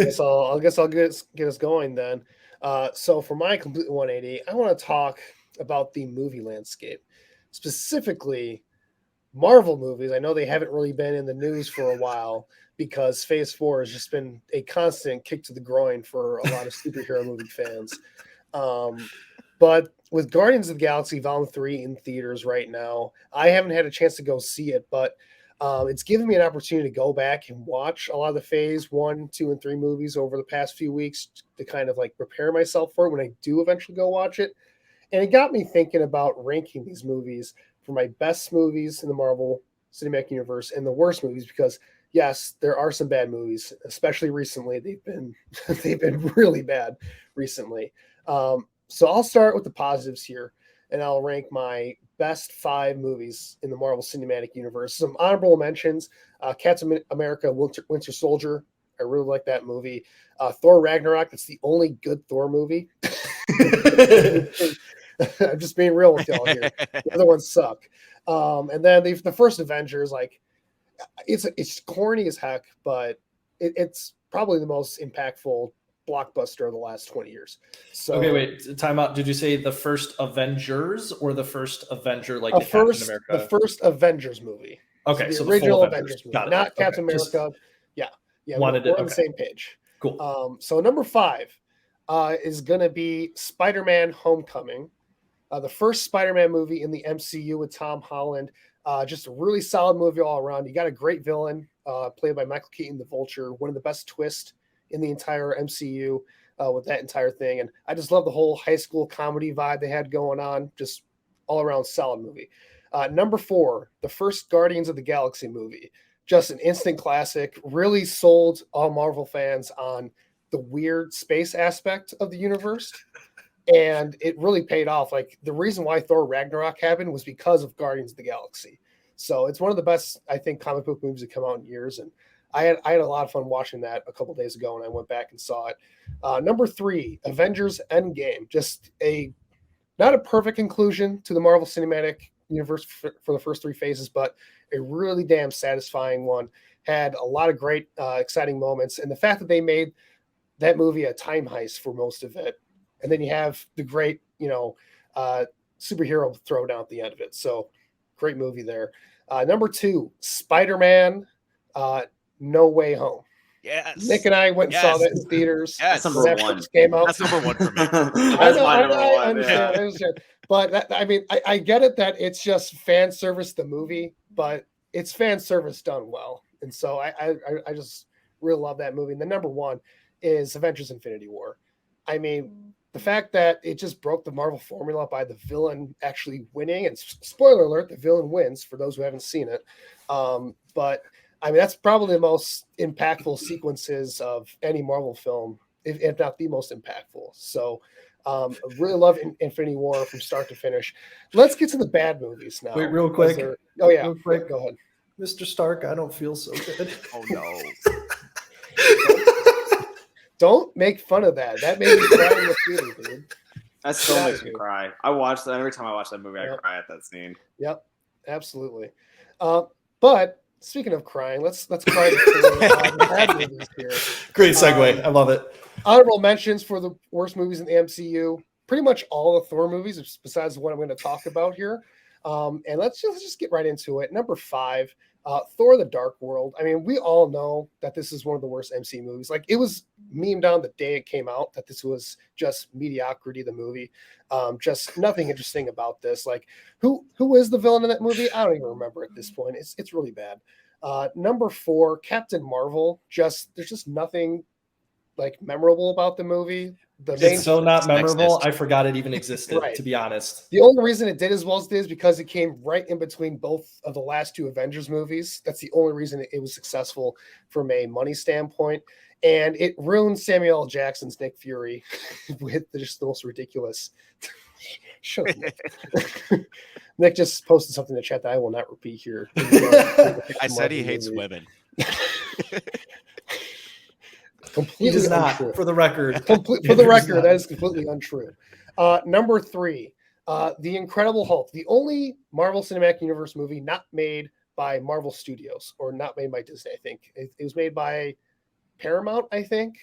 I guess I'll get us going then. So for my complete 180, I want to talk about the movie landscape, specifically Marvel movies. I know they haven't really been in the news for a while because Phase 4 has just been a constant kick to the groin for a lot of superhero movie fans. Um, but with Guardians of the Galaxy Volume 3 in theaters right now, I haven't had a chance to go see it, but it's given me an opportunity to go back and watch a lot of the Phase 1, 2, and 3 movies over the past few weeks to kind of like prepare myself for it when I do eventually go watch it. And it got me thinking about ranking these movies for my best movies in the Marvel Cinematic Universe and the worst movies because yes, there are some bad movies, especially recently. They've been they've been really bad recently. So I'll start with the positives here, and I'll rank my best 5 movies in the Marvel Cinematic Universe. Some honorable mentions: Captain America: Winter Soldier. I really like that movie. Thor Ragnarok. It's the only good Thor movie. I'm just being real with y'all here. The other ones suck. And then the first Avengers, like it's corny as heck, but it's probably the most impactful blockbuster of the last 20 years. So Okay, wait, time out. Did you say the first Avengers or the first Avenger, like the Captain America? The first Avengers movie. Okay, so the original Avengers movie, not Captain America. Yeah, we're on the same page. Cool. So number 5 is going to be Spider-Man: Homecoming. The first Spider-Man movie in the MCU with Tom Holland. Just a really solid movie all around. You got a great villain played by Michael Keaton, the Vulture, one of the best twists in the entire MCU with that entire thing. And I just love the whole high school comedy vibe they had going on. Just all around solid movie. Number 4, the first Guardians of the Galaxy movie. Just an instant classic. Really sold all Marvel fans on the weird space aspect of the universe. And it really paid off. Like the reason why Thor Ragnarok happened was because of Guardians of the Galaxy. So it's one of the best, I think, comic book movies that come out in years. And I had a lot of fun watching that a couple days ago, and I went back and saw it. Number 3, Avengers: Endgame. Just not a perfect conclusion to the Marvel Cinematic Universe for the first 3 phases, but a really damn satisfying one. Had a lot of great, exciting moments, and the fact that they made that movie a time heist for most of it. And then you have the great, superhero throwdown at the end of it. So great movie there. Number 2, Spider-Man: No Way Home. Yes. Nick and I went and saw that in theaters. Yes. That's number 1. Came out. That's number 1 for me. I understand. But I get it that it's just fan service, the movie, but it's fan service done well. And so I just really love that movie. And the number 1 is Avengers: Infinity War. I mean, the fact that it just broke the Marvel formula by the villain actually winning, and spoiler alert, the villain wins for those who haven't seen it. But I mean, that's probably the most impactful sequences of any Marvel film, if not the most impactful. So I really love Infinity War from start to finish. Let's get to the bad movies now. Wait, real quick. Real quick. Go ahead. Mr. Stark, I don't feel so good. Oh, no. Don't make fun of that. That made me cry in the theater, dude. That still makes me cry. I watch that every time I watch that movie. I cry at that scene. Yep, absolutely. But speaking of crying, let's cry the bad movies here. Great segue. I love it. Honorable mentions for the worst movies in the MCU. Pretty much all the Thor movies, besides the one I'm going to talk about here. And let's just get right into it. Number 5, Thor: The Dark World. I mean, we all know that this is one of the worst MCU movies. Like, it was memed on the day it came out that this was just mediocrity, the movie. Just nothing interesting about this. Like, who is the villain in that movie? I don't even remember at this point. It's really bad. Number 4, Captain Marvel. There's just nothing like memorable about the movie. It's so not memorable. I forgot it even existed, right. To be honest. The only reason it did as well as it did is because it came right in between both of the last 2 Avengers movies. That's the only reason it was successful from a money standpoint. And it ruined Samuel L. Jackson's Nick Fury with just the most ridiculous. Shut up, Nick. Nick just posted something in the chat that I will not repeat here. I said he hates women. Completely he does not, untrue. For the record. For the record, that is completely untrue. Number 3, The Incredible Hulk, the only Marvel Cinematic Universe movie not made by Marvel Studios or not made by Disney. I think it was made by Paramount. I think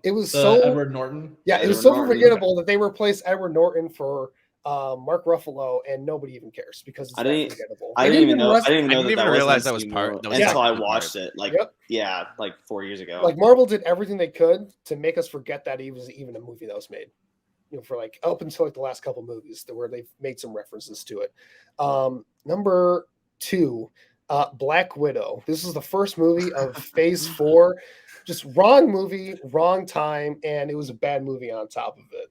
It was Edward Norton. Yeah, it was so forgettable that they replaced Edward Norton for Mark Ruffalo, and nobody even cares because it's forgettable. I didn't even realize that was part until I watched it. Like, like 4 years ago. Like Marvel did everything they could to make us forget that it was even a movie that was made. For like up until like the last couple movies where they've made some references to it. Number 2, Black Widow. This is the first movie of Phase 4. Just wrong movie, wrong time, and it was a bad movie on top of it.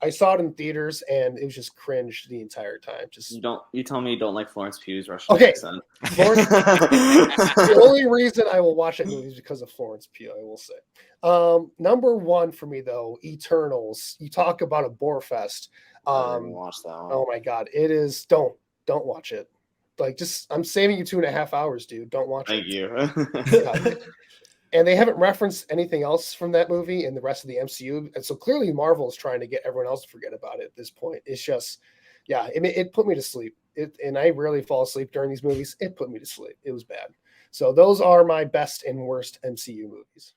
I saw it in theaters and it was just cringe the entire time. You tell me you don't like Florence Pugh's Russian accent. The only reason I will watch that movie is because of Florence Pugh, I will say. Number 1 for me though, Eternals. You talk about a bore fest. I didn't watch that one. Oh my god, it is. Don't watch it. Like, I'm saving you 2.5 hours, dude. Don't watch it. Thank you. And they haven't referenced anything else from that movie in the rest of the MCU. And so clearly Marvel is trying to get everyone else to forget about it at this point. It's just, it put me to sleep. And I rarely fall asleep during these movies. It put me to sleep. It was bad. So those are my best and worst MCU movies.